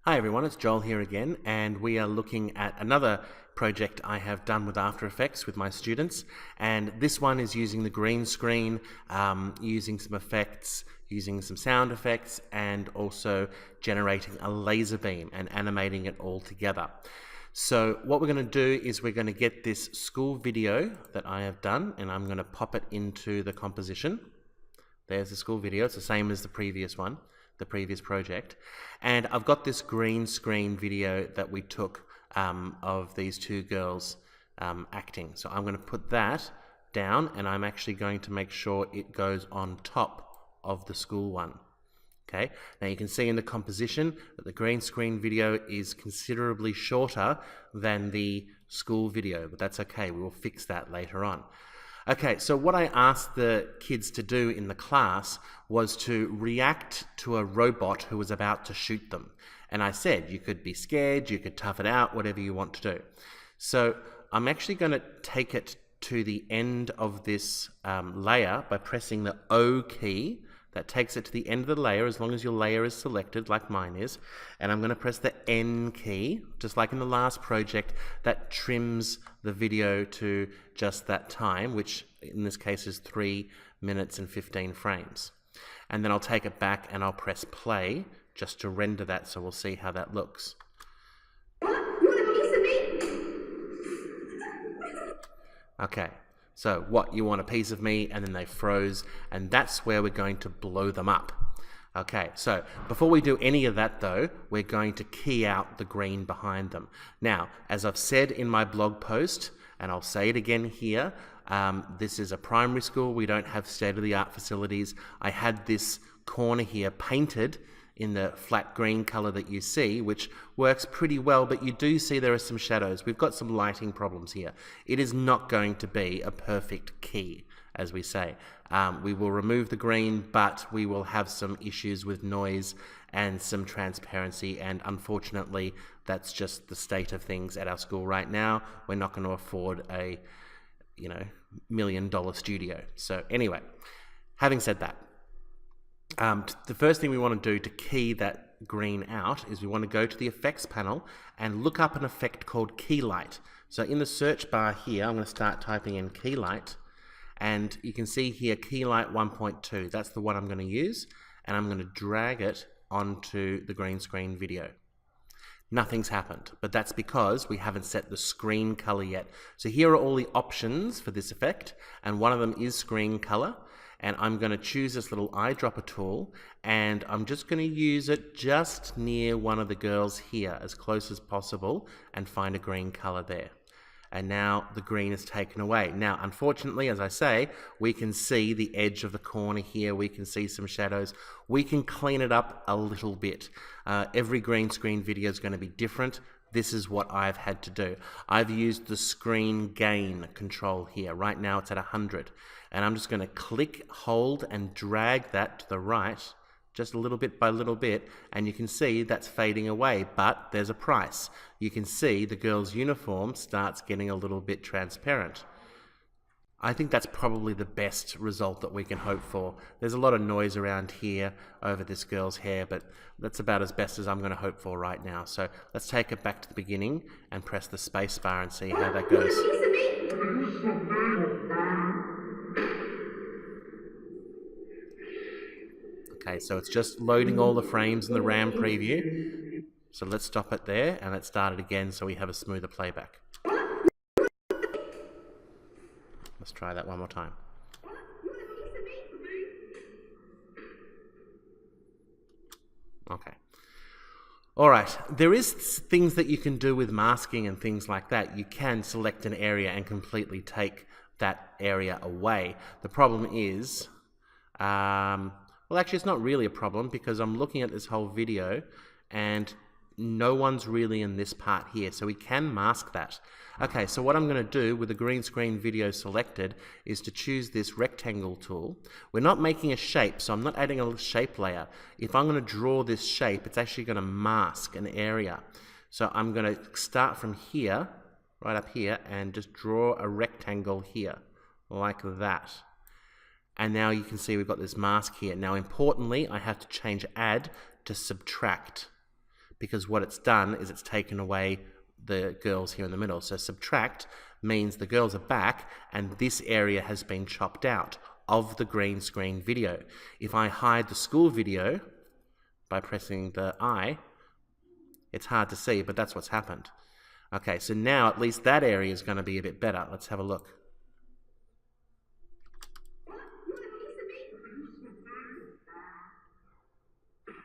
Hi everyone, it's Joel here again, and we are looking at another project I have done with After Effects with my students, and this one is using the green screen, using some effects, using some sound effects, and also generating a laser beam and animating it all together. So what we're going to do is we're going to get this school video that I have done, and I'm going to pop it into the composition. There's the school video. It's the same as the previous one, the previous project. And I've got this green screen video that we took of these two girls acting. So I'm going to put that down, and I'm actually going to make sure it goes on top of the school one. Okay, now you can see in the composition that the green screen video is considerably shorter than the school video, but that's okay, we will fix that later on. Okay, so what I asked the kids to do in the class was to react to a robot who was about to shoot them. And I said, you could be scared, you could tough it out, whatever you want to do. So I'm actually going to take it to the end of this layer by pressing the O key. That takes it to the end of the layer, as long as your layer is selected, like mine is. And I'm going to press the N key, just like in the last project. That trims the video to just that time, which in this case is 3 minutes and 15 frames. And then I'll take it back and I'll press play just to render that, so we'll see how that looks. You want a piece of me? Okay. So what, you want a piece of me, and then they froze, and that's where we're going to blow them up. Okay, so before we do any of that though, we're going to key out the green behind them. Now, as I've said in my blog post, and I'll say it again here, this is a primary school, we don't have state-of-the-art facilities. I had this corner here painted in the flat green color that you see, which works pretty well, but you do see there are some shadows. We've got some lighting problems here. It is not going to be a perfect key, as we say. We will remove the green, but we will have some issues with noise and some transparency, and unfortunately, that's just the state of things at our school right now. We're not going to afford a, $1 million studio. So anyway, having said that, the first thing we want to do to key that green out is we want to go to the effects panel and look up an effect called key light. So in the search bar here, I'm going to start typing in key light, and you can see here key light 1.2. That's the one I'm going to use, and I'm going to drag it onto the green screen video. Nothing's happened, but that's because we haven't set the screen color yet. So here are all the options for this effect, and one of them is screen color. And I'm going to choose this little eyedropper tool, and I'm just going to use it just near one of the girls here, as close as possible, and find a green color there. And now the green is taken away. Now, unfortunately, as I say, we can see the edge of the corner here. We can see some shadows. We can clean it up a little bit. Every green screen video is going to be different. This is what I've had to do. I've used the screen gain control here. Right now it's at 100. And I'm just going to click, hold, and drag that to the right, just a little bit by little bit, and you can see that's fading away, but there's a price. You can see the girl's uniform starts getting a little bit transparent. I think that's probably the best result that we can hope for. There's a lot of noise around here over this girl's hair, but that's about as best as I'm going to hope for right now. So let's take it back to the beginning and press the space bar and see how that goes. Okay, so it's just loading all the frames in the RAM preview. So let's stop it there and let's start it again so we have a smoother playback. Let's try that one more time. Okay. All right, there is things that you can do with masking and things like that. You can select an area and completely take that area away. The problem is, well, actually, it's not really a problem because I'm looking at this whole video and no one's really in this part here, so we can mask that. Okay, so what I'm going to do with the green screen video selected is to choose this rectangle tool. We're not making a shape, so I'm not adding a shape layer. If I'm going to draw this shape, it's actually going to mask an area. So I'm going to start from here, right up here, and just draw a rectangle here, like that. And now you can see we've got this mask here. Now, importantly, I have to change add to subtract, because what it's done is it's taken away the girls here in the middle. So subtract means the girls are back and this area has been chopped out of the green screen video. If I hide the school video by pressing the I, it's hard to see, but that's what's happened. Okay, so now at least that area is going to be a bit better. Let's have a look. What? You want a piece of me?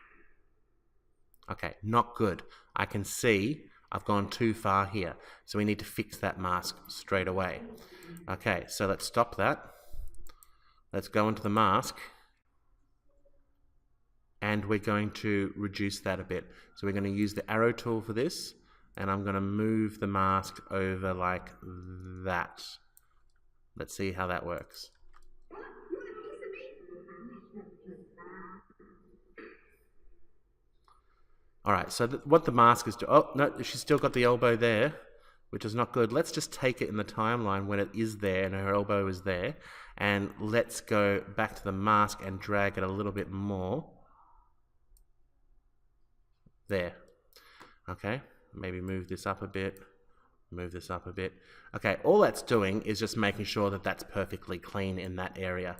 Okay, not good. I can see I've gone too far here. So we need to fix that mask straight away. Okay, so let's stop that. Let's go into the mask. And we're going to reduce that a bit. So we're going to use the arrow tool for this. And I'm going to move the mask over like that. Let's see how that works. What? You want a piece of me? Alright, so what the mask is doing... Oh, no, she's still got the elbow there, which is not good. Let's just take it in the timeline when it is there and her elbow is there. And let's go back to the mask and drag it a little bit more. There. Okay, maybe move this up a bit. Move this up a bit. Okay, all that's doing is just making sure that that's perfectly clean in that area.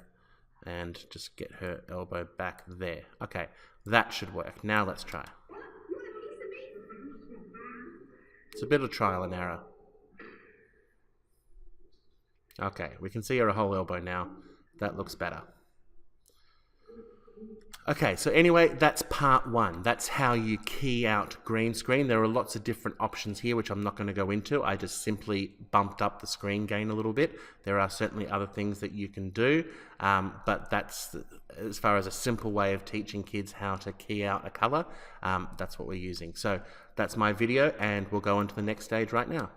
And just get her elbow back there. Okay, that should work. Now let's try. What? You want a piece of me? It's a bit of trial and error. Okay, we can see her whole elbow now. That looks better. Okay, so anyway, that's part one. That's how you key out green screen. There are lots of different options here, which I'm not going to go into. I just simply bumped up the screen gain a little bit. There are certainly other things that you can do, but that's, as far as a simple way of teaching kids how to key out a color, that's what we're using. So that's my video, and we'll go on to the next stage right now.